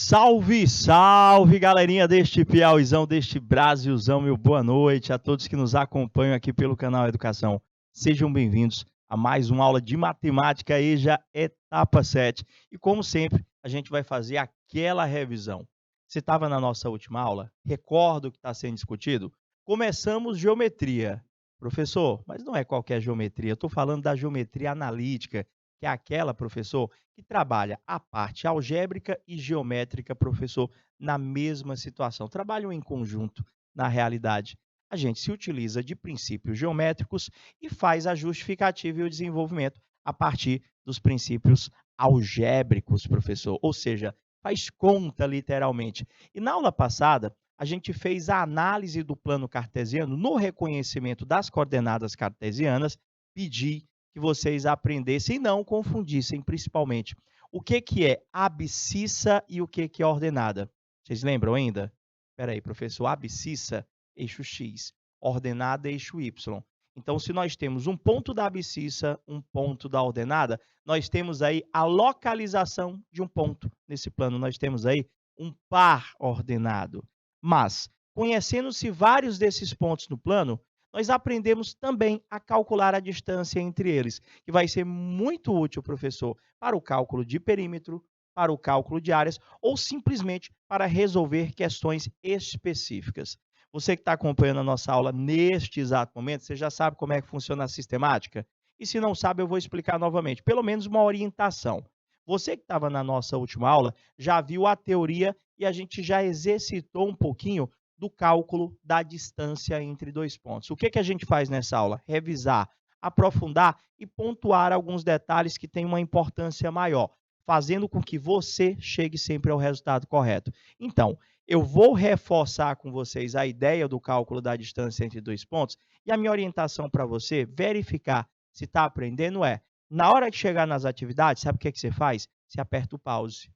Salve, salve, galerinha deste Piauizão, deste Brasilzão, meu boa noite a todos que nos acompanham aqui pelo canal Educação. Sejam bem-vindos a mais uma aula de matemática, EJA etapa 7. E como sempre, a gente vai fazer aquela revisão. Você estava na nossa última aula? Recorda o que está sendo discutido? Começamos geometria. Professor, mas não é qualquer geometria, eu estou falando da geometria analítica, que é aquela, professor, que trabalha a parte algébrica e geométrica, professor, na mesma situação. Trabalham em conjunto, na realidade. A gente se utiliza de princípios geométricos e faz a justificativa e o desenvolvimento a partir dos princípios algébricos, professor. Ou seja, faz conta, literalmente. E na aula passada, a gente fez a análise do plano cartesiano no reconhecimento das coordenadas cartesianas, pedi que vocês aprendessem e não confundissem, principalmente, o que é abscissa e o que é ordenada. Vocês lembram ainda? Espera aí, professor, abscissa, eixo X, ordenada, eixo Y. Então, se nós temos um ponto da abscissa, um ponto da ordenada, nós temos aí a localização de um ponto nesse plano. Nós temos aí um par ordenado. Mas, conhecendo-se vários desses pontos no plano, nós aprendemos também a calcular a distância entre eles, que vai ser muito útil, professor, para o cálculo de perímetro, para o cálculo de áreas ou simplesmente para resolver questões específicas. Você que está acompanhando a nossa aula neste exato momento, você já sabe como é que funciona a sistemática? E se não sabe, eu vou explicar novamente, pelo menos uma orientação. Você que estava na nossa última aula já viu a teoria e a gente já exercitou um pouquinho do cálculo da distância entre dois pontos. O que a gente faz nessa aula? Revisar, aprofundar e pontuar alguns detalhes que têm uma importância maior, fazendo com que você chegue sempre ao resultado correto. Então, eu vou reforçar com vocês a ideia do cálculo da distância entre dois pontos e a minha orientação para você verificar se está aprendendo é, na hora de chegar nas atividades, sabe o que você faz? Você aperta o pause.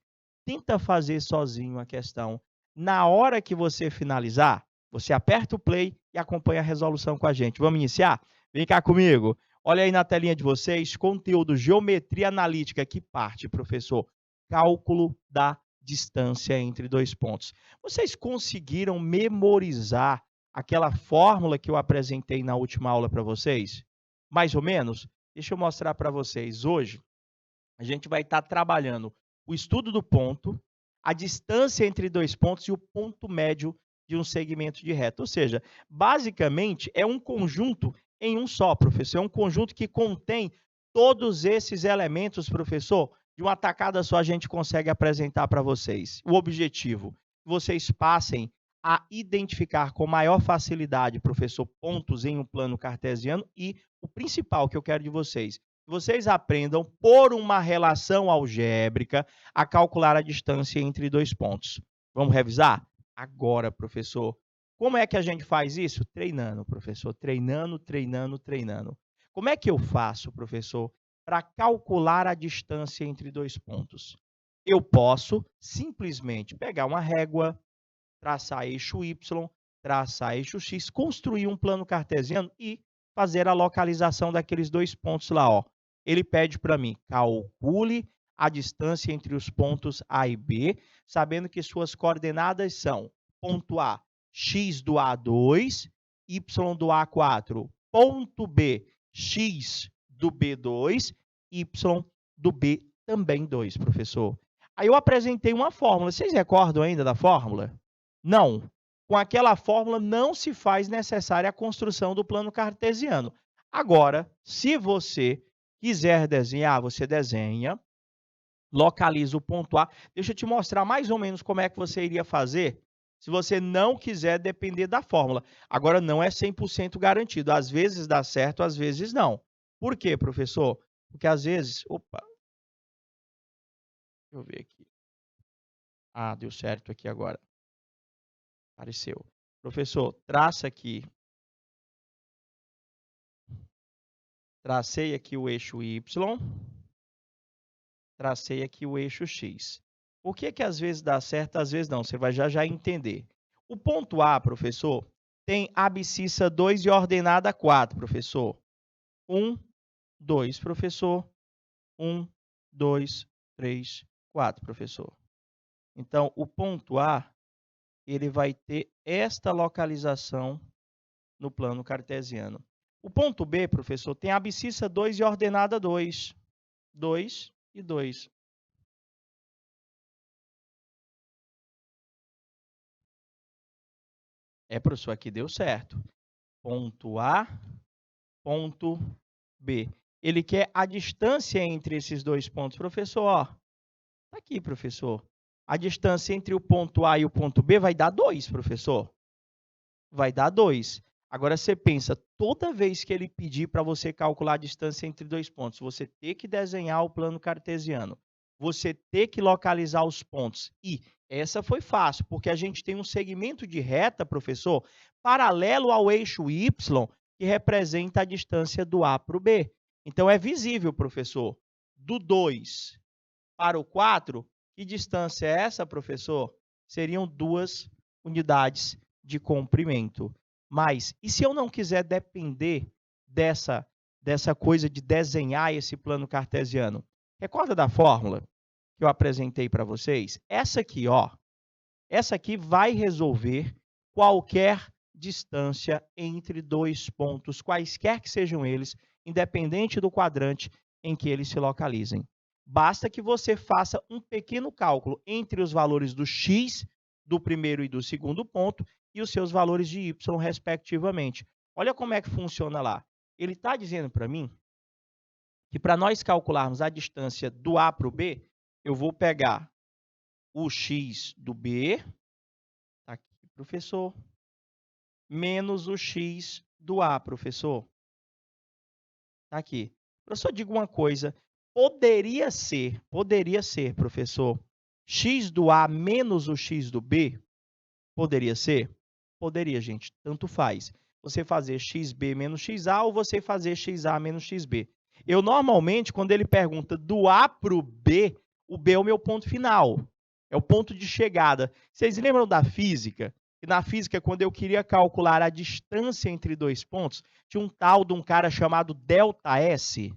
Tenta fazer sozinho a questão. Na hora que você finalizar, você aperta o play e acompanha a resolução com a gente. Vamos iniciar? Vem cá comigo. Olha aí na telinha de vocês, conteúdo geometria analítica. Que parte, professor? Cálculo da distância entre dois pontos. Vocês conseguiram memorizar aquela fórmula que eu apresentei na última aula para vocês? Mais ou menos? Deixa eu mostrar para vocês. Hoje, a gente vai estar trabalhando o estudo do ponto, a distância entre dois pontos e o ponto médio de um segmento de reta. Ou seja, basicamente, é um conjunto em um só, professor. É um conjunto que contém todos esses elementos, professor. De uma tacada só, a gente consegue apresentar para vocês. O objetivo, que vocês passem a identificar com maior facilidade, professor, pontos em um plano cartesiano e o principal que eu quero de vocês, vocês aprendam, por uma relação algébrica, a calcular a distância entre dois pontos. Vamos revisar? Agora, professor. Como é que a gente faz isso? Treinando, professor. Treinando, treinando, treinando. Como é que eu faço, professor, para calcular a distância entre dois pontos? Eu posso simplesmente pegar uma régua, traçar eixo Y, traçar eixo X, construir um plano cartesiano e fazer a localização daqueles dois pontos lá, ó. Ele pede para mim, calcule a distância entre os pontos A e B, sabendo que suas coordenadas são ponto A, x do A2, y do A4, ponto B, x do B2, y do B também 2, professor. Aí eu apresentei uma fórmula. Vocês recordam ainda da fórmula? Não. Com aquela fórmula não se faz necessária a construção do plano cartesiano. Agora, se você quiser desenhar, você desenha, localiza o ponto A. Deixa eu te mostrar mais ou menos como é que você iria fazer se você não quiser depender da fórmula. Agora, não é 100% garantido. Às vezes dá certo, às vezes não. Por quê, professor? Porque às vezes... Opa! Deixa eu ver aqui. Ah, deu certo aqui agora. Apareceu. Professor, traça aqui. Tracei aqui o eixo Y. Tracei aqui o eixo X. Por que às vezes dá certo, às vezes não? Você vai já entender. O ponto A, professor, tem abscissa 2 e ordenada 4, professor. 1, 2, professor. 1, 2, 3, 4, professor. Então, o ponto A, ele vai ter esta localização no plano cartesiano. O ponto B, professor, tem abscissa 2 e ordenada 2. 2 e 2. Professor, aqui deu certo. Ponto A, ponto B. Ele quer a distância entre esses dois pontos. Professor, ó, tá aqui, professor. A distância entre o ponto A e o ponto B vai dar 2, professor. Vai dar 2. Agora, você pensa, toda vez que ele pedir para você calcular a distância entre dois pontos, você ter que desenhar o plano cartesiano, você ter que localizar os pontos. E essa foi fácil, porque a gente tem um segmento de reta, professor, paralelo ao eixo Y, que representa a distância do A para o B. Então, é visível, professor, do 2 para o 4, que distância é essa, professor? Seriam 2 unidades de comprimento. Mas, e se eu não quiser depender dessa coisa de desenhar esse plano cartesiano? Recorda da fórmula que eu apresentei para vocês? Essa aqui, ó, essa aqui vai resolver qualquer distância entre dois pontos, quaisquer que sejam eles, independente do quadrante em que eles se localizem. Basta que você faça um pequeno cálculo entre os valores do x, do primeiro e do segundo ponto, e os seus valores de y, respectivamente. Olha como é que funciona lá. Ele está dizendo para mim que para nós calcularmos a distância do A para o B, eu vou pegar o x do B, tá aqui, professor, menos o x do A, professor. Tá aqui. Professor, diga uma coisa, poderia ser, professor, x do A menos o x do B? Poderia ser? Poderia, gente, tanto faz. Você fazer xb menos xa ou você fazer xa menos xb. Eu, normalmente, quando ele pergunta do A para o B é o meu ponto final. É o ponto de chegada. Vocês lembram da física? E na física, quando eu queria calcular a distância entre dois pontos, tinha um tal de um cara chamado ΔS.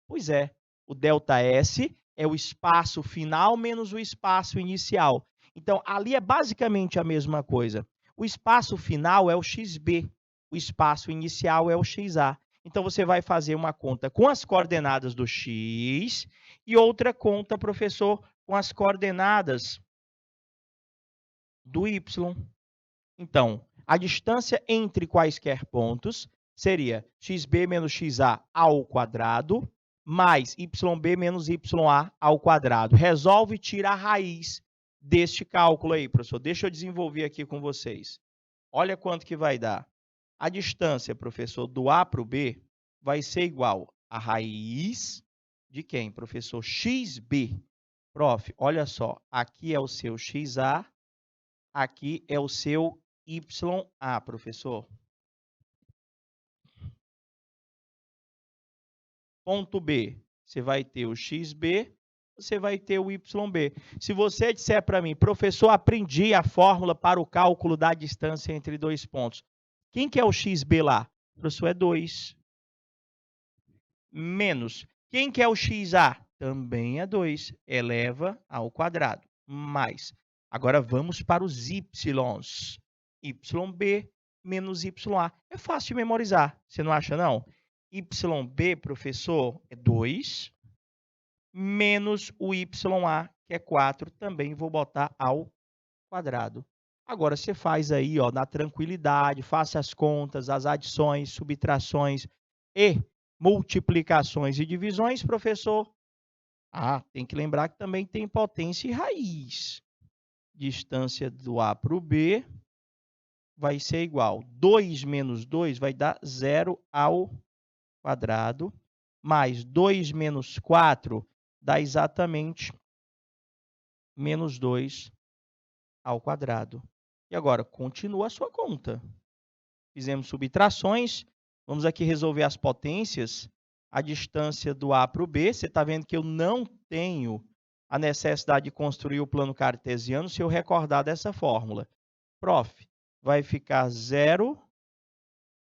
Pois é, o ΔS é o espaço final menos o espaço inicial. Então, ali é basicamente a mesma coisa. O espaço final é o xb, o espaço inicial é o xa. Então, você vai fazer uma conta com as coordenadas do x e outra conta, professor, com as coordenadas do y. Então, a distância entre quaisquer pontos seria xb menos xa ao quadrado mais yb menos ya ao quadrado. Resolve tirar a raiz deste cálculo aí, professor. Deixa eu desenvolver aqui com vocês. Olha quanto que vai dar. A distância, professor, do A para o B vai ser igual a raiz de quem, professor? xb. Prof, olha só, aqui é o seu xa, aqui é o seu ya, professor. Ponto B, você vai ter o xb, você vai ter o YB. Se você disser para mim, professor, aprendi a fórmula para o cálculo da distância entre dois pontos. Quem que é o xb lá? Professor, é 2. Menos. Quem que é o xa? Também é 2. Eleva ao quadrado. Mais. Agora, vamos para os y's. YB menos YA. É fácil de memorizar. Você não acha, não? YB, professor, é 2. Menos o YA, que é 4, também vou botar ao quadrado. Agora, você faz aí, ó, na tranquilidade, faça as contas, as adições, subtrações e multiplicações e divisões, professor. Tem que lembrar que também tem potência e raiz. Distância do A para o B vai ser igual. 2 menos 2 vai dar 0 ao quadrado, mais 2 menos 4 dá exatamente menos 2 ao quadrado. E agora, continua a sua conta. Fizemos subtrações, vamos aqui resolver as potências, a distância do A para o B. Você está vendo que eu não tenho a necessidade de construir o plano cartesiano se eu recordar dessa fórmula. Prof, vai ficar 0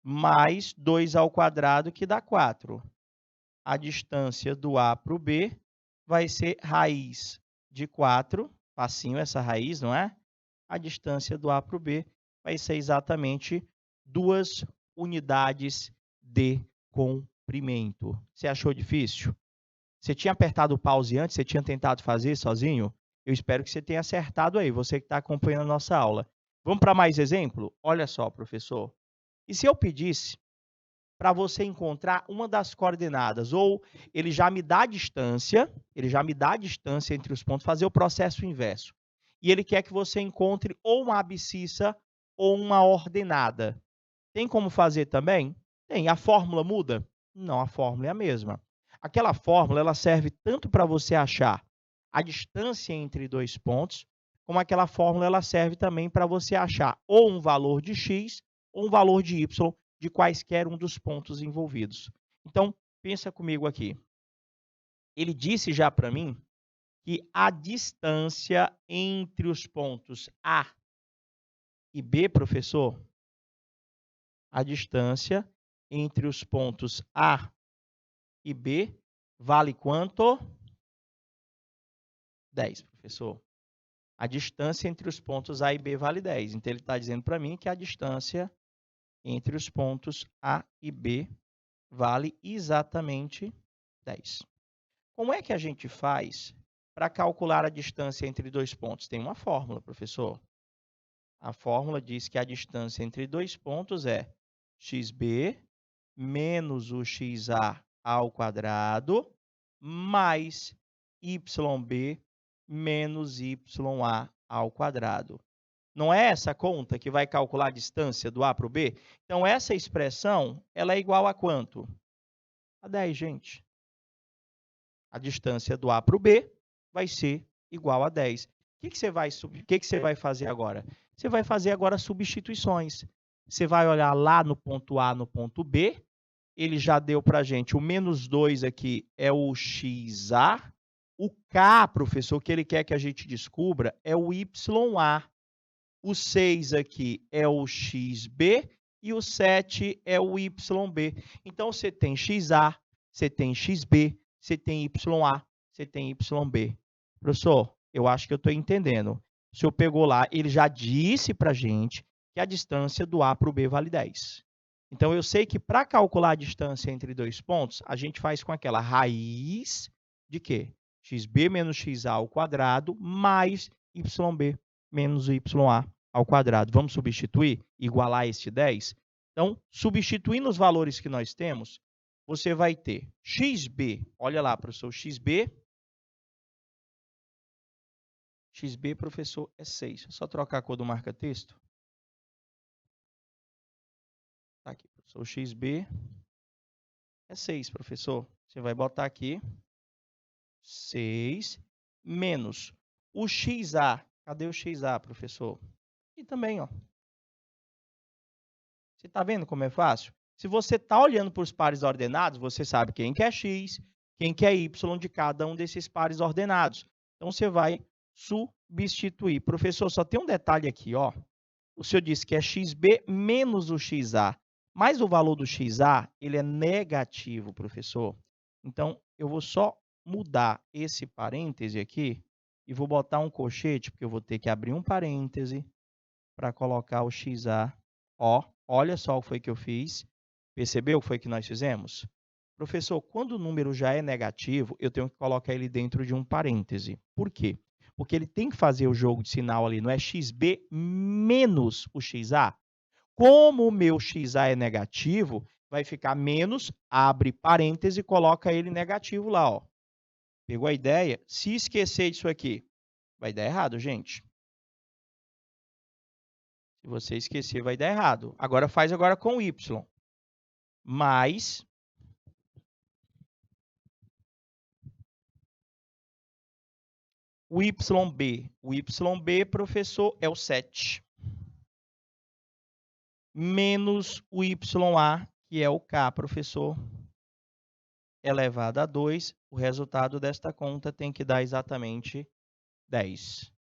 mais 2 ao quadrado, que dá 4. A distância do A para o B vai ser raiz de 4 Facinho essa raiz, não é? A distância do A para o B vai ser exatamente 2 unidades de comprimento. Você achou difícil? Você tinha apertado o pause antes? Você tinha tentado fazer sozinho? Eu espero que você tenha acertado aí, você que está acompanhando a nossa aula. Vamos para mais exemplo? Olha só, professor. E se eu pedisse para você encontrar uma das coordenadas, ou ele já me dá a distância entre os pontos, fazer o processo inverso. E ele quer que você encontre ou uma abscissa ou uma ordenada. Tem como fazer também? Tem. A fórmula muda? Não, a fórmula é a mesma. Aquela fórmula ela serve tanto para você achar a distância entre 2 pontos, como aquela fórmula ela serve também para você achar ou um valor de x ou um valor de y de quaisquer um dos pontos envolvidos. Então, pensa comigo aqui. Ele disse já para mim que a distância entre os pontos A e B, professor, a distância entre os pontos A e B vale quanto? 10, professor. A distância entre os pontos A e B vale 10. Então, ele está dizendo para mim que a distância entre os pontos A e B vale exatamente 10. Como é que a gente faz para calcular a distância entre 2 pontos? Tem uma fórmula, professor. A fórmula diz que a distância entre 2 pontos é xb menos o xa ao quadrado mais yb menos ya ao quadrado. Não é essa conta que vai calcular a distância do A para o B? Então, essa expressão ela é igual a quanto? A 10, gente. A distância do A para o B vai ser igual a 10. O que você vai fazer agora? Você vai fazer agora substituições. Você vai olhar lá no ponto A, no ponto B. Ele já deu para a gente o menos 2 aqui é o xa. O K, professor, que ele quer que a gente descubra é o YA. O 6 aqui é o XB e o 7 é o YB. Então, você tem XA, você tem XB, você tem YA, você tem YB. Professor, eu acho que eu estou entendendo. O senhor pegou lá, ele já disse para a gente que a distância do A para o B vale 10. Então, eu sei que para calcular a distância entre 2 pontos, a gente faz com aquela raiz de quê? XB menos XA ao quadrado mais YB menos o YA ao quadrado. Vamos substituir? Igualar este 10? Então, substituindo os valores que nós temos, você vai ter XB, olha lá, professor, XB, professor, é 6. É só trocar a cor do marca-texto. Tá aqui, professor, XB é 6, professor. Você vai botar aqui 6 menos o XA. Cadê o XA, professor? E também, ó. Você está vendo como é fácil? Se você está olhando para os pares ordenados, você sabe quem que é x, quem que é y de cada um desses pares ordenados. Então, você vai substituir. Professor, só tem um detalhe aqui, ó. O senhor disse que é xb menos o xa, mas o valor do xa ele é negativo, professor. Então, eu vou só mudar esse parêntese aqui e vou botar um colchete, porque eu vou ter que abrir um parêntese para colocar o xa. Ó, olha só o que foi que eu fiz. Percebeu o que foi que nós fizemos? Professor, quando o número já é negativo, eu tenho que colocar ele dentro de um parêntese. Por quê? Porque ele tem que fazer o jogo de sinal ali, não é xb menos o xa. Como o meu xa é negativo, vai ficar menos, abre parêntese e coloca ele negativo lá, ó. Pegou a ideia? Se esquecer disso aqui, vai dar errado, gente. Se você esquecer, vai dar errado. Agora faz agora com y. Mais o YB. O YB, professor, é o 7. Menos o YA, que é o K, professor, elevado a 2. O resultado desta conta tem que dar exatamente 10.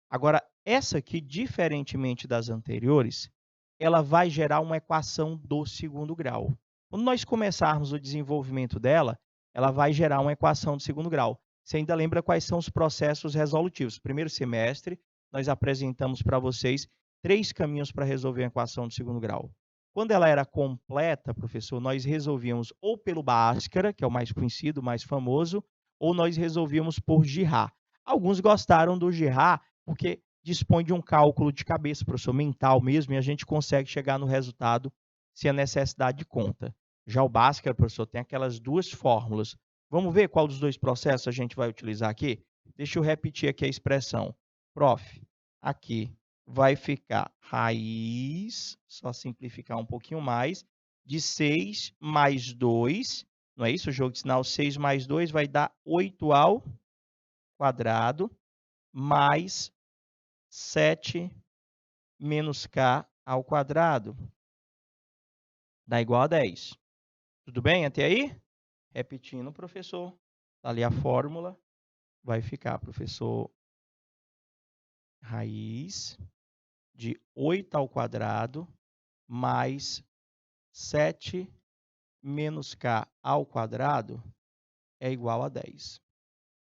Agora, essa aqui, diferentemente das anteriores, ela vai gerar uma equação do segundo grau. Quando nós começarmos o desenvolvimento dela, ela vai gerar uma equação do segundo grau. Você ainda lembra quais são os processos resolutivos? Primeiro semestre, nós apresentamos para vocês 3 caminhos para resolver a equação de segundo grau. Quando ela era completa, professor, nós resolvíamos ou pelo Bhaskara, que é o mais conhecido, mais famoso, ou nós resolvíamos por Girard. Alguns gostaram do Girard porque dispõe de um cálculo de cabeça, professor, mental mesmo, e a gente consegue chegar no resultado sem a necessidade de conta. Já o Bhaskara, professor, tem aquelas 2 fórmulas. Vamos ver qual dos 2 processos a gente vai utilizar aqui? Deixa eu repetir aqui a expressão. Prof, aqui vai ficar raiz, só simplificar um pouquinho mais, de 6 mais 2, não é isso? O jogo de sinal 6 mais 2 vai dar 8 ao quadrado, mais 7 menos k ao quadrado. Dá igual a 10. Tudo bem até aí? Repetindo, professor. Tá ali a fórmula. Vai ficar, professor, raiz de 8 ao quadrado mais 7 menos k ao quadrado é igual a 10.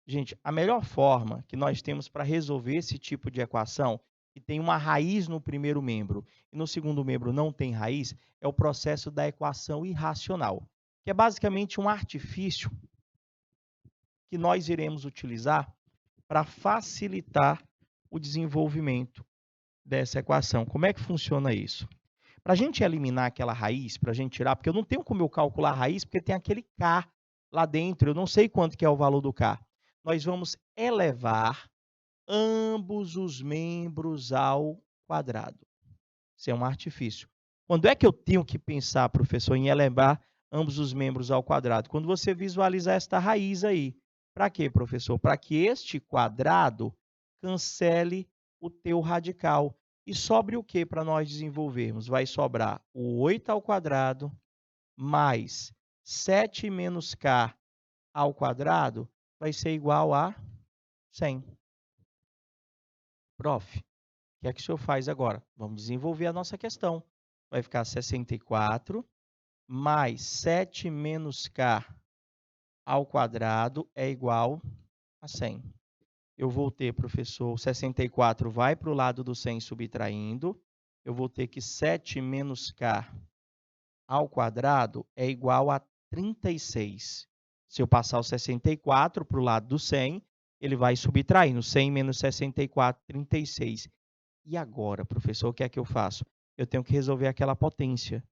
Gente, a melhor forma que nós temos para resolver esse tipo de equação, que tem uma raiz no primeiro membro e no segundo membro não tem raiz, é o processo da equação irracional, que é basicamente um artifício que nós iremos utilizar para facilitar o desenvolvimento dessa equação. Como é que funciona isso? Para a gente eliminar aquela raiz, para a gente tirar, porque eu não tenho como eu calcular a raiz, porque tem aquele k lá dentro, eu não sei quanto que é o valor do k. Nós vamos elevar ambos os membros ao quadrado. Isso é um artifício. Quando é que eu tenho que pensar, professor, em elevar ambos os membros ao quadrado? Quando você visualizar esta raiz aí. Para quê, professor? Para que este quadrado cancele o teu radical. E sobre o que para nós desenvolvermos? Vai sobrar o 8 ao quadrado mais 7 menos k ao quadrado vai ser igual a 100. Prof, o que é que o senhor faz agora? Vamos desenvolver a nossa questão. Vai ficar 64 mais 7 menos k ao quadrado é igual a 100. Eu vou ter, professor, 64 vai para o lado do 100 subtraindo. Eu vou ter que 7 menos k ao quadrado é igual a 36. Se eu passar o 64 para o lado do 100, ele vai subtraindo. 100 menos 64, 36. E agora, professor, o que é que eu faço? Eu tenho que resolver aquela potência.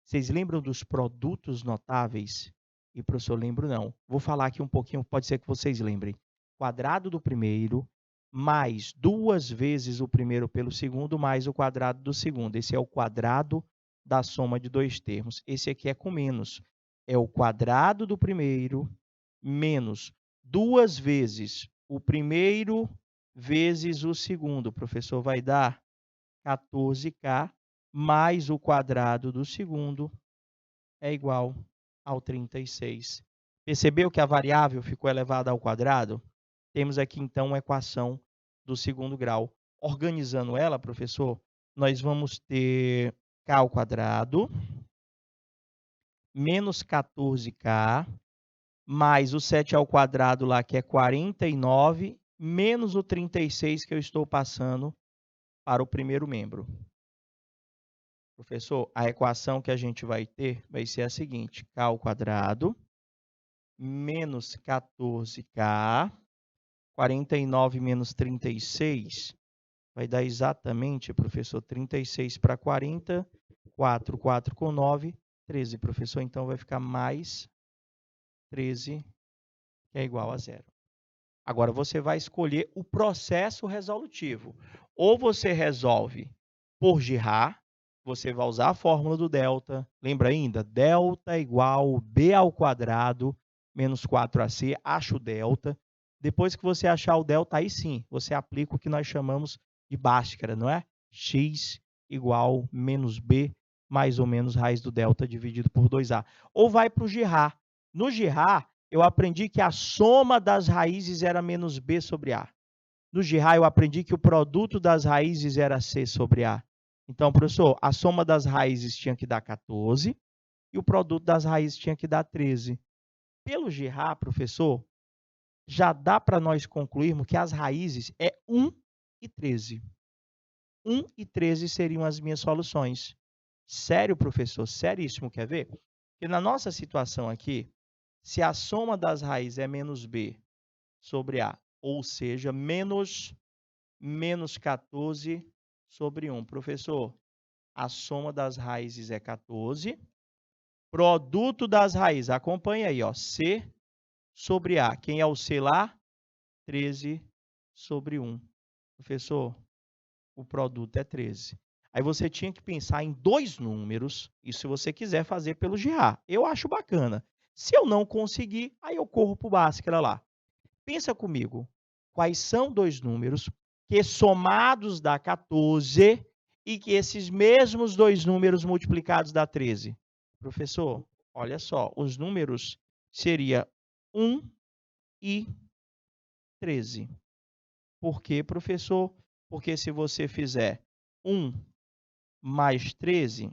Vocês lembram dos produtos notáveis? E, professor, lembro não. Vou falar aqui um pouquinho, pode ser que vocês lembrem. Quadrado do primeiro mais 2 vezes o primeiro pelo segundo mais o quadrado do segundo. Esse é o quadrado da soma de 2 termos. Esse aqui é com menos. É o quadrado do primeiro menos 2 vezes o primeiro vezes o segundo. O professor vai dar 14k mais o quadrado do segundo é igual ao 36. Percebeu que a variável ficou elevada ao quadrado? Temos aqui, então, uma equação do segundo grau. Organizando ela, professor, nós vamos ter k ao quadrado menos 14k mais o 7 ao quadrado lá, que é 49, menos o 36 que eu estou passando para o primeiro membro. Professor, a equação que a gente vai ter vai ser a seguinte: k ao quadrado menos 14k, 49 menos 36, vai dar exatamente, professor, 36 para 40, 4, 4 com 9, 13, professor. Então, vai ficar mais 13, que é igual a zero. Agora, você vai escolher o processo resolutivo. Ou você resolve por Girard, você vai usar a fórmula do delta. Lembra ainda? Delta igual b ao quadrado menos 4ac. Acha o delta. Depois que você achar o delta, aí sim, você aplica o que nós chamamos de Bhaskara, não é? X igual menos b mais ou menos raiz do delta dividido por 2a. Ou vai para o Girard. No Girard, eu aprendi que a soma das raízes era menos b sobre a. No Girard, eu aprendi que o produto das raízes era c sobre a. Então, professor, a soma das raízes tinha que dar 14 e o produto das raízes tinha que dar 13. Pelo Girard, professor, já dá para nós concluirmos que as raízes é 1 e 13. 1 e 13 seriam as minhas soluções. Sério, professor? Seríssimo, quer ver? Porque na nossa situação aqui, se a soma das raízes é menos b sobre a, ou seja, menos 14 sobre 1. Professor, a soma das raízes é 14. Produto das raízes, acompanha aí, ó, C sobre A. Quem é o C lá? 13 sobre 1. Professor, o produto é 13. Aí você tinha que pensar em dois números, isso se você quiser fazer pelo GA. Eu acho bacana. Se eu não conseguir, aí eu corro para o Bhaskara lá. Pensa comigo, quais são dois números que somados dá 14 e que esses mesmos dois números multiplicados dá 13? Professor, olha só, os números seria 1 e 13. Por quê, professor? Porque se você fizer 1 mais 13,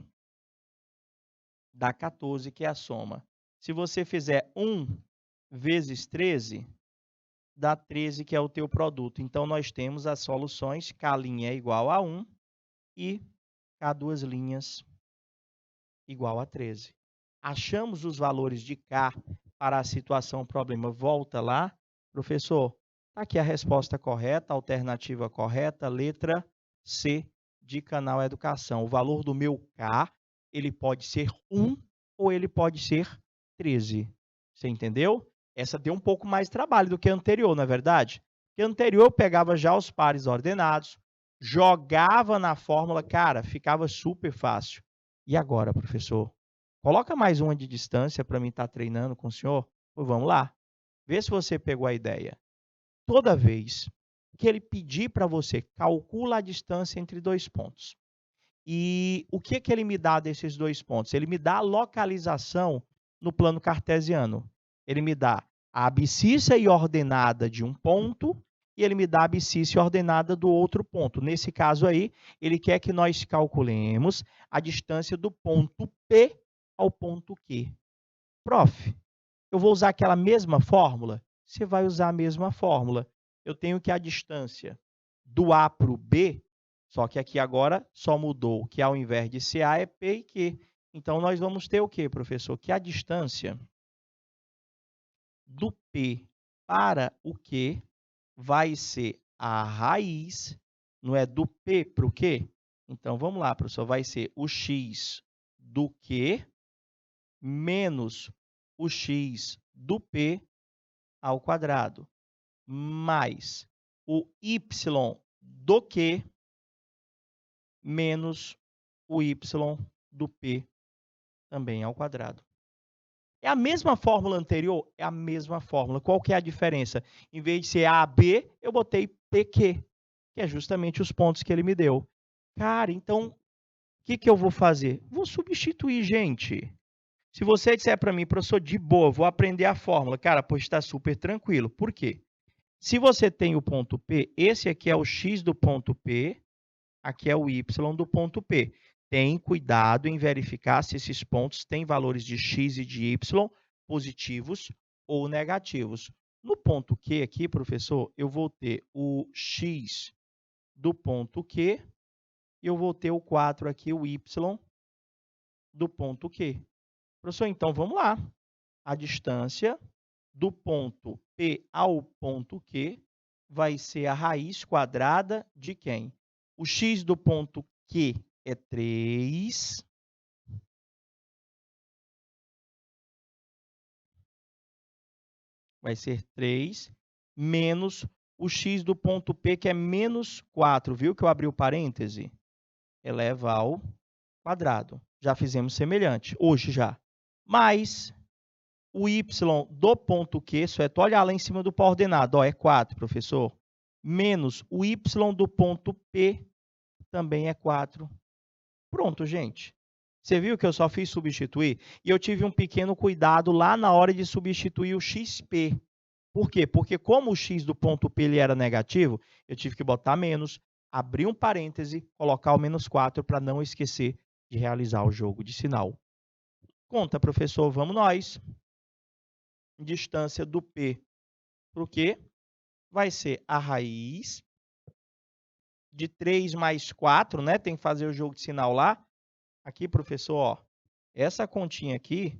dá 14, que é a soma. Se você fizer 1 vezes 13, dá 13, que é o teu produto. Então, nós temos as soluções, K' é igual a 1 e K duas linhas igual a 13. Achamos os valores de K para a situação problema. Volta lá. Professor, está aqui a resposta correta, a alternativa correta, letra C de Canal Educação. O valor do meu K, ele pode ser 1 ou ele pode ser 13. Você entendeu? Essa deu um pouco mais de trabalho do que a anterior, não é verdade? Porque a anterior eu pegava já os pares ordenados, jogava na fórmula, cara, ficava super fácil. E agora, professor? Coloca mais uma de distância para mim estar treinando com o senhor? Pois vamos lá. Vê se você pegou a ideia. Toda vez que ele pedir para você, calcula a distância entre dois pontos. E o que ele me dá desses dois pontos? Ele me dá a localização no plano cartesiano. Ele me dá a abscissa e ordenada de um ponto e ele me dá a abscissa e ordenada do outro ponto. Nesse caso aí, ele quer que nós calculemos a distância do ponto P ao ponto Q. Prof, eu vou usar aquela mesma fórmula? Você vai usar a mesma fórmula. Eu tenho que a distância do A para o B, só que aqui agora só mudou que ao invés de CA é P e Q. Então, nós vamos ter o quê, professor? Que a distância do P para o Q vai ser a raiz, não é do P para o Q? Então, vamos lá, professor, vai ser o x do Q menos o x do P ao quadrado, mais o y do Q menos o y do P também ao quadrado. É a mesma fórmula anterior? É a mesma fórmula. Qual que é a diferença? Em vez de ser AB, eu botei PQ, que é justamente os pontos que ele me deu. Cara, então, o que eu vou fazer? Vou substituir, gente. Se você disser para mim, professor, de boa, vou aprender a fórmula. Cara, pois está super tranquilo. Por quê? Se você tem o ponto P, esse aqui é o x do ponto P, aqui é o y do ponto P. Tem cuidado em verificar se esses pontos têm valores de x e de y positivos ou negativos. No ponto Q aqui, professor, eu vou ter o x do ponto Q e eu vou ter o 4 aqui, o y do ponto Q. Professor, então vamos lá. A distância do ponto P ao ponto Q vai ser a raiz quadrada de quem? O x do ponto Q é 3. Vai ser 3 menos o x do ponto P, que é menos 4. Viu que eu abri o parêntese? Eleva ao quadrado. Já fizemos semelhante, hoje já. Mais o y do ponto Q, isso é, tu olhar lá em cima do pau ordenado, ó, é 4, professor. Menos o y do ponto P, também é 4. Pronto, gente. Você viu que eu só fiz substituir? E eu tive um pequeno cuidado lá na hora de substituir o xp. Por quê? Porque como o x do ponto P ele era negativo, eu tive que botar menos, abrir um parêntese, colocar o menos 4 para não esquecer de realizar o jogo de sinal. Conta, professor, vamos nós. Distância do P Porque vai ser a raiz de 3 mais 4, né? Tem que fazer o jogo de sinal lá. Aqui, professor, ó, essa continha aqui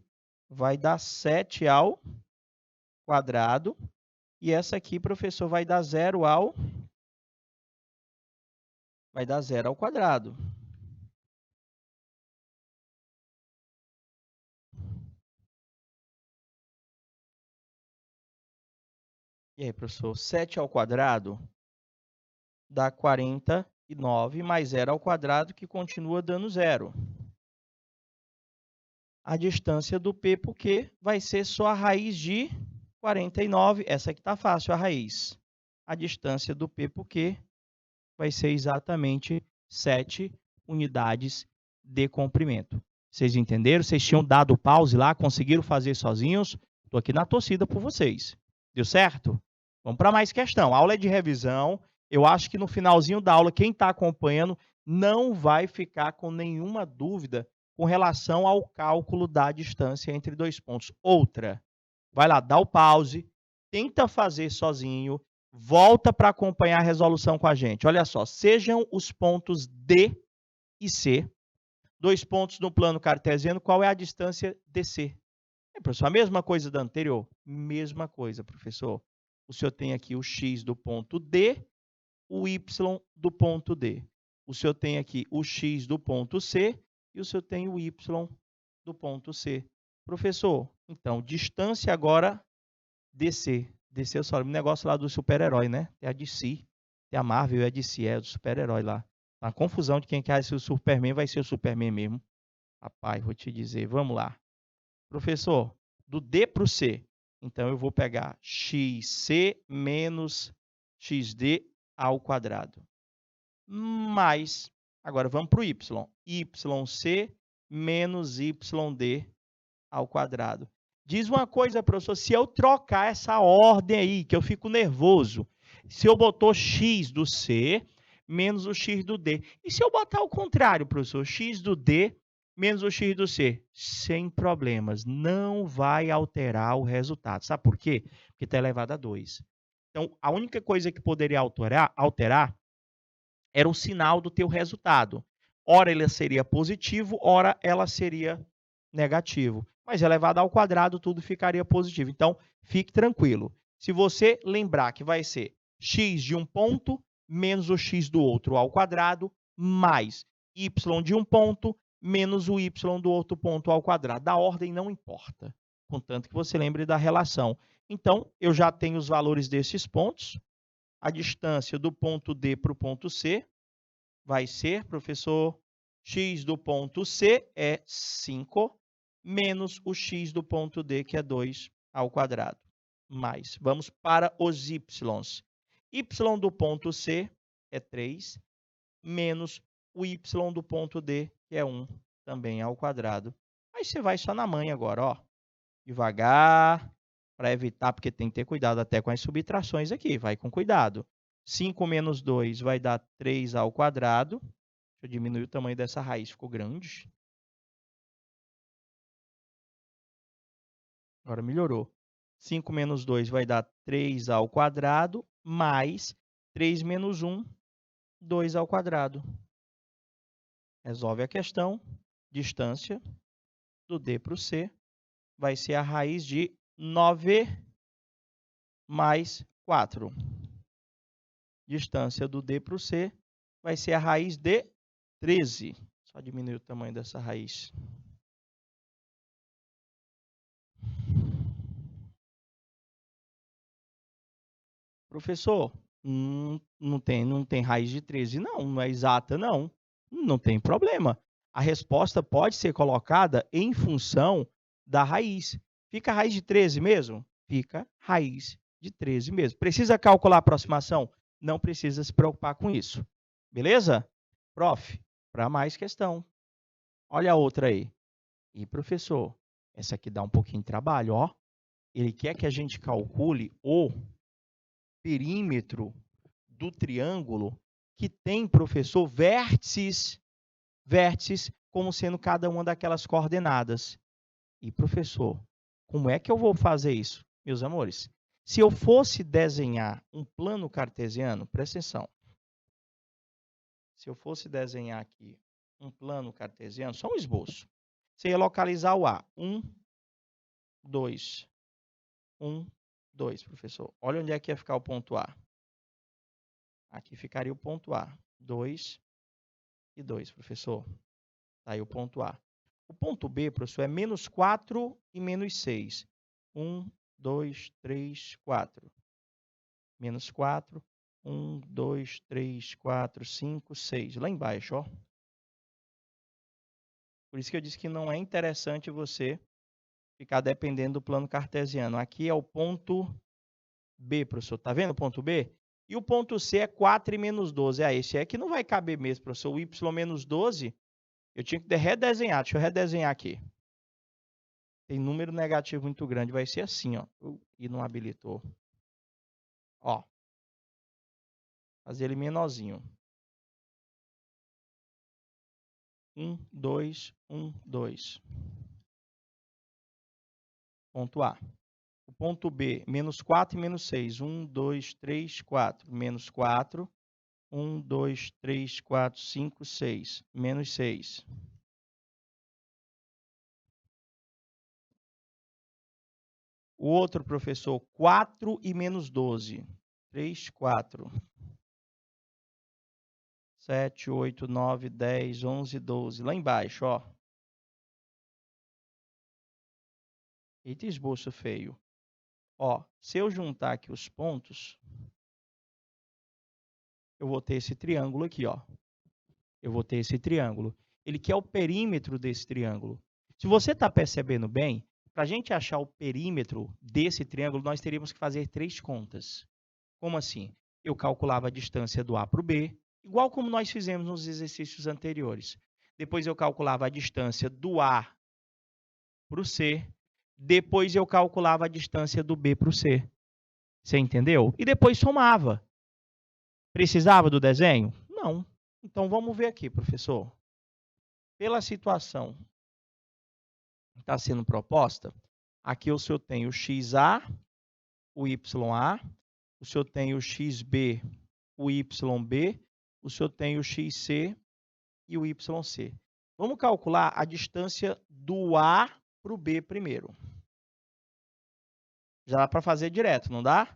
vai dar 7 ao quadrado. E essa aqui, professor, vai dar 0 ao quadrado. E aí, professor, 7 ao quadrado dá 49, mais 0 ao quadrado, que continua dando 0. A distância do P, porque vai ser só a raiz de 49. Essa aqui está fácil, a raiz. A distância do P, porque vai ser exatamente 7 unidades de comprimento. Vocês entenderam? Vocês tinham dado pause lá, conseguiram fazer sozinhos? Estou aqui na torcida por vocês. Deu certo? Vamos para mais questão. A aula é de revisão. Eu acho que no finalzinho da aula, quem está acompanhando não vai ficar com nenhuma dúvida com relação ao cálculo da distância entre dois pontos. Outra, vai lá, dá o pause, tenta fazer sozinho, volta para acompanhar a resolução com a gente. Olha só, sejam os pontos D e C, 2 pontos no plano cartesiano, qual é a distância DC? Professor, a mesma coisa da anterior? Mesma coisa, professor. O senhor tem aqui o x do ponto D, o y do ponto D. O senhor tem aqui o x do ponto C e o senhor tem o y do ponto C. Professor, então, distância agora DC. DC eu só lembro o negócio lá do super-herói, né? Tem a DC, tem a Marvel e a DC, é do super-herói lá. Uma confusão de quem quer ser o Superman, vai ser o Superman mesmo. Rapaz, vou te dizer, vamos lá. Professor, do D para o C, então eu vou pegar xc menos xd ao quadrado. Mais, agora vamos para o y, yc menos yd ao quadrado. Diz uma coisa, professor, se eu trocar essa ordem aí, que eu fico nervoso, se eu botar x do C menos o x do D, e se eu botar o contrário, professor, x do D menos o x do C, sem problemas, não vai alterar o resultado. Sabe por quê? Porque está elevado a 2. Então, a única coisa que poderia alterar era o sinal do teu resultado. Ora ele seria positivo, ora ela seria negativo. Mas elevado ao quadrado, tudo ficaria positivo. Então, fique tranquilo. Se você lembrar que vai ser x de um ponto menos o x do outro ao quadrado, mais y de um ponto menos o y do outro ponto ao quadrado. Da ordem não importa, contanto que você lembre da relação. Então, eu já tenho os valores desses pontos. A distância do ponto D para o ponto C vai ser, professor, x do ponto C é 5, menos o x do ponto D, que é 2 ao quadrado. Mais, vamos para os y's. Y do ponto C é 3, menos o y do ponto D, que é 1, também ao quadrado. Aí você vai só na manha agora, ó. Devagar, para evitar, porque tem que ter cuidado até com as subtrações aqui, vai com cuidado. 5 menos 2 vai dar 3 ao quadrado. Deixa eu diminuir o tamanho dessa raiz, ficou grande. Agora melhorou. 5 menos 2 vai dar 3 ao quadrado, mais 3 menos 1, 2 ao quadrado. Resolve a questão. Distância do D para o C vai ser a raiz de 9 mais 4. Distância do D para o C vai ser a raiz de 13. Só diminuir o tamanho dessa raiz. Professor, não tem raiz de 13, não é exata, não. Não tem problema. A resposta pode ser colocada em função da raiz. Fica a raiz de 13 mesmo? Fica raiz de 13 mesmo. Precisa calcular a aproximação? Não precisa se preocupar com isso. Beleza? Prof, para mais questão. Olha a outra aí. E, professor, essa aqui dá um pouquinho de trabalho, ó. Ele quer que a gente calcule o perímetro do triângulo que tem, professor, vértices como sendo cada uma daquelas coordenadas. E, professor, como é que eu vou fazer isso? Meus amores, Se eu fosse desenhar um plano cartesiano, presta atenção. Se eu fosse desenhar aqui um plano cartesiano, só um esboço. Você ia localizar o A. 1, 2. 1, 2, professor. Olha onde é que ia ficar o ponto A. Aqui ficaria o ponto A. 2 e 2, professor. Tá aí o ponto A. O ponto B, professor, é menos 4 e menos 6. 1, 2, 3, 4. Menos 4. 1, 2, 3, 4, 5, 6. Lá embaixo, ó. Por isso que eu disse que não é interessante você ficar dependendo do plano cartesiano. Aqui é o ponto B, professor. Tá vendo o ponto B? E o ponto C é 4 e menos 12. Esse é que não vai caber mesmo, professor. O Y menos 12, eu tinha que redesenhar. Deixa eu redesenhar aqui. Tem número negativo muito grande. Vai ser assim, ó. E não habilitou. Ó. Fazer ele menorzinho. 1, 2, 1, 2. Ponto A. O ponto B, menos 4 e menos 6. 1, 2, 3, 4. Menos 4. 1, 2, 3, 4, 5, 6. Menos 6. O outro, professor, 4 e menos 12. 3, 4. 7, 8, 9, 10, 11, 12. Lá embaixo, ó. Eita, esboço feio. Ó, se eu juntar aqui os pontos, eu vou ter esse triângulo aqui, ó. Eu vou ter esse triângulo. Ele quer o perímetro desse triângulo. Se você está percebendo bem, para a gente achar o perímetro desse triângulo, nós teríamos que fazer 3 contas. Como assim? Eu calculava a distância do A para o B, igual como nós fizemos nos exercícios anteriores. Depois eu calculava a distância do A para o C. Depois eu calculava a distância do B para o C. Você entendeu? E depois somava. Precisava do desenho? Não. Então vamos ver aqui, professor. Pela situação que está sendo proposta, aqui o senhor tem o XA, o YA, o senhor tem o XB, o YB, o senhor tem o XC e o YC. Vamos calcular a distância do A para o B primeiro. Já dá para fazer direto, não dá?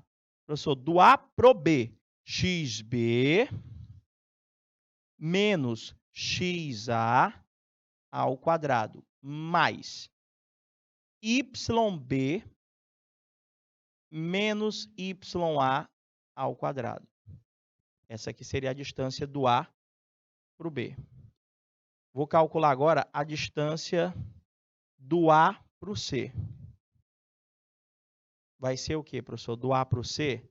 Professor, do A para o B, XB menos XA ao quadrado, mais YB menos YA ao quadrado. Essa aqui seria a distância do A para o B. Vou calcular agora a distância do A para o C. Vai ser o quê, professor? Do A para o C?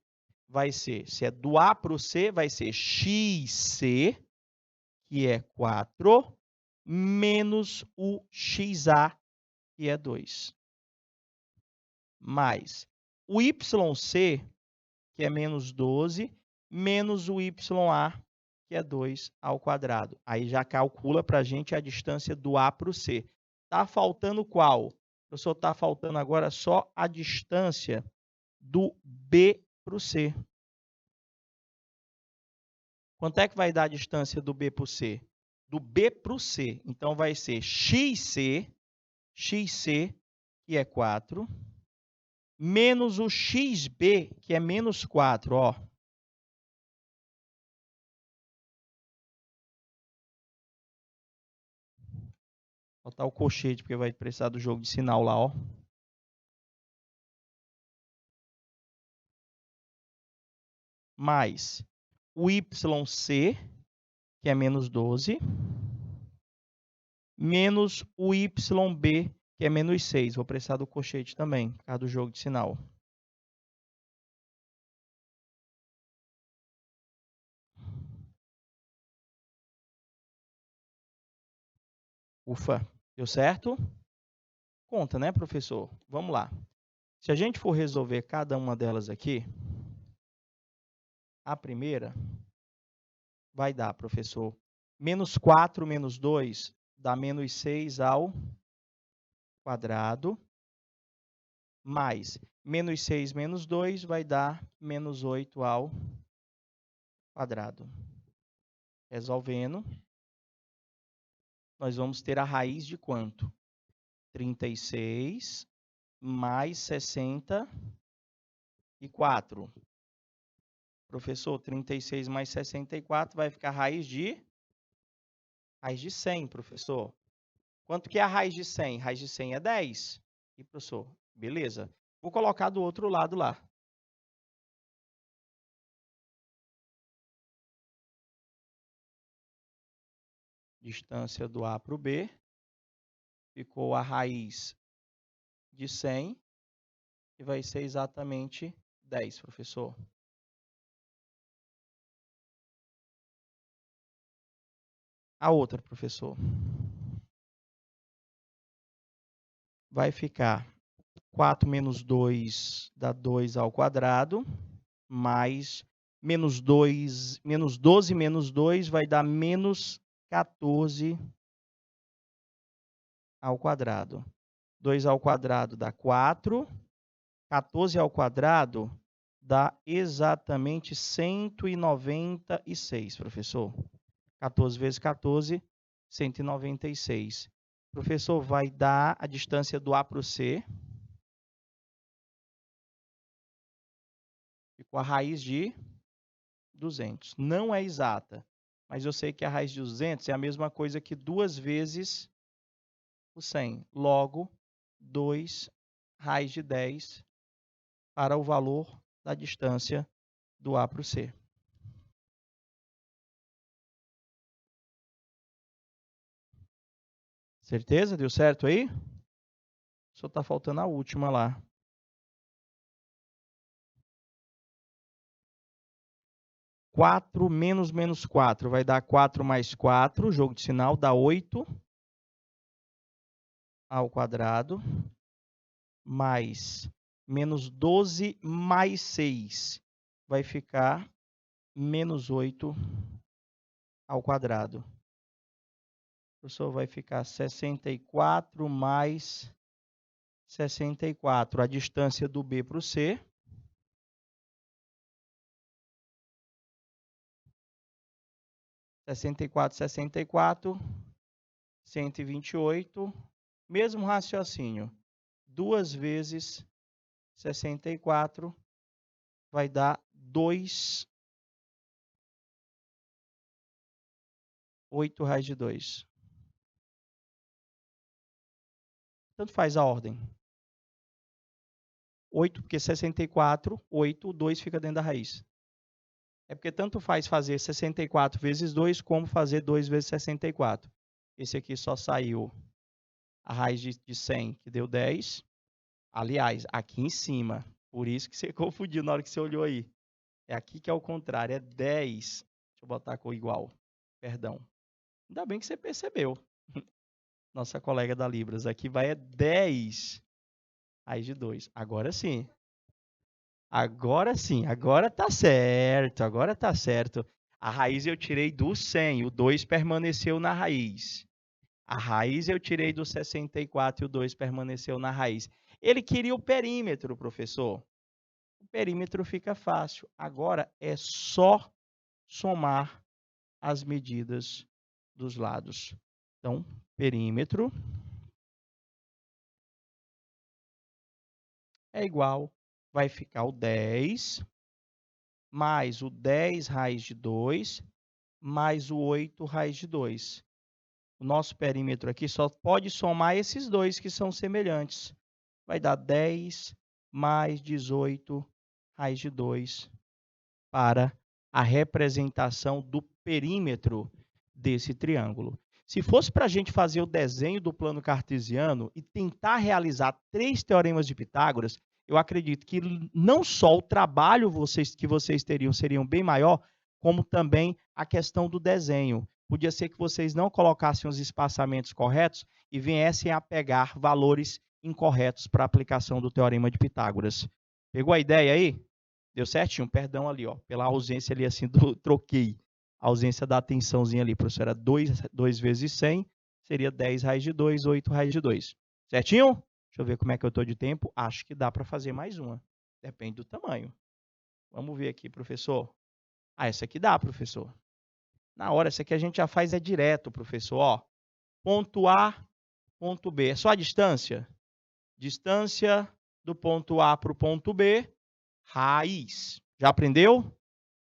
Vai ser, se é do A para o C, vai ser XC, que é 4, menos o XA, que é 2. Mais o YC, que é menos 12, menos o YA, que é 2 ao quadrado. Aí já calcula para a gente a distância do A para o C. Está faltando qual? Professor, está faltando agora só a distância do B para o C. Quanto é que vai dar a distância do B para o C? Do B para o C. Então, vai ser XC, que é 4, menos o XB, que é menos 4, ó. Vou botar o colchete, porque vai precisar do jogo de sinal lá, ó. Mais o YC, que é menos 12, menos o YB, que é menos 6. Vou precisar do colchete também, por causa do jogo de sinal. Ufa, deu certo? Conta, né, professor? Vamos lá. Se a gente for resolver cada uma delas aqui, a primeira vai dar, professor, menos 4 menos 2 dá menos 6 ao quadrado, mais menos 6 menos 2 vai dar menos 8 ao quadrado. Resolvendo, nós vamos ter a raiz de quanto? 36 mais 64. Professor, 36 mais 64 vai ficar raiz de 100, professor. Quanto que é a raiz de 100? Raiz de 100 é 10. E, professor, beleza. Vou colocar do outro lado lá. Distância do A para o B. Ficou a raiz de 100, que vai ser exatamente 10, professor. A outra, professor, vai ficar 4 menos 2 dá 2 ao quadrado, mais menos 12 menos 2 vai dar menos 14 ao quadrado. 2 ao quadrado dá 4. 14 ao quadrado dá exatamente 196, professor. 14 vezes 14, 196. Professor, vai dar a distância do A para o C. Ficou a raiz de 200. Não é exata, mas eu sei que a raiz de 200 é a mesma coisa que 2 vezes o 100. Logo, 2 raiz de 10 para o valor da distância do A para o C. Certeza? Deu certo aí? Só está faltando a última lá. 4 menos menos 4 vai dar 4 mais 4, jogo de sinal, dá 8 ao quadrado, mais menos 12 mais 6 vai ficar menos 8 ao quadrado. Professor, vai ficar 64 mais 64. A distância do B para o C. 64, 64, 128. Mesmo raciocínio. 2 vezes 64 vai dar 2, 8 raiz de 2. Tanto faz a ordem. 8, porque 64, 8, 2 fica dentro da raiz. É porque tanto faz fazer 64 vezes 2, como fazer 2 vezes 64. Esse aqui só saiu a raiz de 100, que deu 10. Aliás, aqui em cima. Por isso que você confundiu na hora que você olhou aí. É aqui que é o contrário, é 10. Deixa eu botar com igual. Perdão. Ainda bem que você percebeu. Nossa colega da Libras. Aqui vai é 10 raiz de 2. Agora sim. Agora sim. Agora tá certo. Agora tá certo. A raiz eu tirei do 100. O 2 permaneceu na raiz. A raiz eu tirei do 64 e o 2 permaneceu na raiz. Ele queria o perímetro, professor. O perímetro fica fácil. Agora é só somar as medidas dos lados. Então, perímetro é igual, vai ficar o 10 mais o 10 raiz de 2 mais o 8 raiz de 2. O nosso perímetro aqui só pode somar esses dois que são semelhantes. Vai dar 10 mais 18 raiz de 2 para a representação do perímetro desse triângulo. Se fosse para a gente fazer o desenho do plano cartesiano e tentar realizar 3 teoremas de Pitágoras, eu acredito que não só o trabalho que vocês teriam seriam bem maior, como também a questão do desenho. Podia ser que vocês não colocassem os espaçamentos corretos e viessem a pegar valores incorretos para a aplicação do teorema de Pitágoras. Pegou a ideia aí? Deu certinho? Perdão ali, ó, pela ausência ali assim do troquei. A ausência da atençãozinha ali, professor, era 2 vezes 100, seria 10 raiz de 2, 8 raiz de 2. Certinho? Deixa eu ver como é que eu estou de tempo. Acho que dá para fazer mais uma. Depende do tamanho. Vamos ver aqui, professor. Ah, essa aqui dá, professor. Na hora, essa aqui a gente já faz direto, professor. Ó, ponto A, ponto B. É só a distância? Distância do ponto A para o ponto B, raiz. Já aprendeu?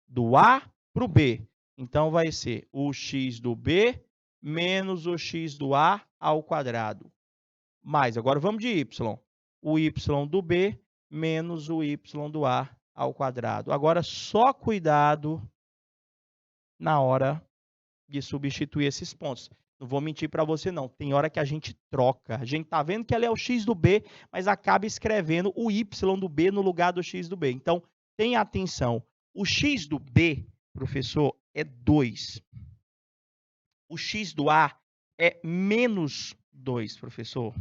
Do A para o B. Então, vai ser o x do B menos o x do A ao quadrado. Mais, agora vamos de y. O y do B menos o y do A ao quadrado. Agora, só cuidado na hora de substituir esses pontos. Não vou mentir para você, não. Tem hora que a gente troca. A gente está vendo que ela é o x do B, mas acaba escrevendo o y do B no lugar do x do B. Então, tenha atenção. O x do B, professor, é 2. O x do A é menos 2, professor.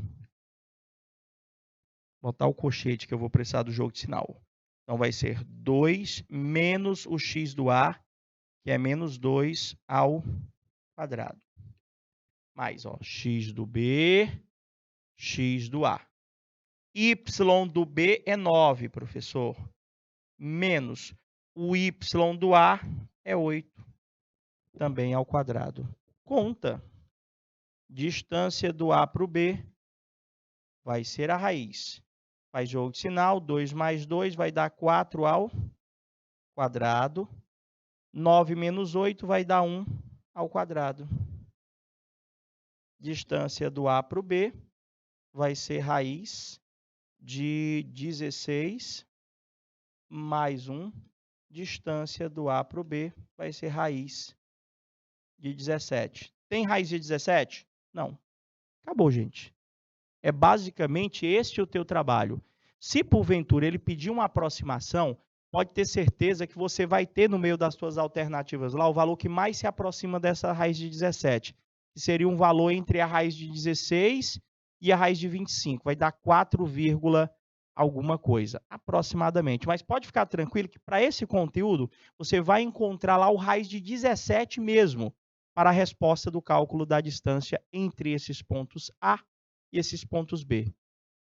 Vou botar o colchete que eu vou precisar do jogo de sinal. Então, vai ser 2 menos o x do A, que é menos 2 ao quadrado. Mais, ó, x do B, x do A. Y do B é 9, professor. Menos o y do A é 8, também ao quadrado. Conta. Distância do A para o B vai ser a raiz. Faz jogo de sinal, 2 mais 2 vai dar 4 ao quadrado. 9 menos 8 vai dar 1 ao quadrado. Distância do A para o B vai ser raiz de 16 mais 1. Distância do A para o B vai ser raiz de 17. Tem raiz de 17? Não. Acabou, gente. É basicamente este o teu trabalho. Se porventura ele pedir uma aproximação, pode ter certeza que você vai ter no meio das suas alternativas lá o valor que mais se aproxima dessa raiz de 17, que seria um valor entre a raiz de 16 e a raiz de 25. Vai dar 4, alguma coisa, aproximadamente. Mas pode ficar tranquilo que para esse conteúdo, você vai encontrar lá o raiz de 17 mesmo, para a resposta do cálculo da distância entre esses pontos A e esses pontos B.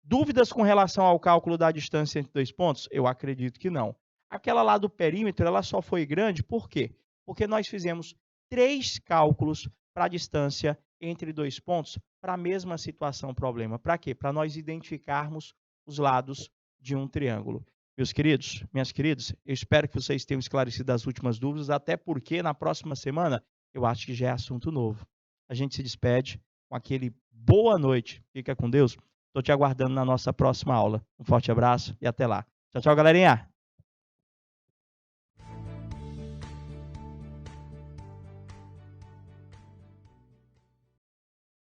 Dúvidas com relação ao cálculo da distância entre dois pontos? Eu acredito que não. Aquela lá do perímetro, ela só foi grande, por quê? Porque nós fizemos 3 cálculos para a distância entre dois pontos para a mesma situação, problema. Para quê? Para nós identificarmos os lados de um triângulo. Meus queridos, minhas queridas, eu espero que vocês tenham esclarecido as últimas dúvidas, até porque na próxima semana eu acho que já é assunto novo. A gente se despede com aquele boa noite. Fica com Deus. Estou te aguardando na nossa próxima aula. Um forte abraço e até lá. Tchau, tchau, galerinha!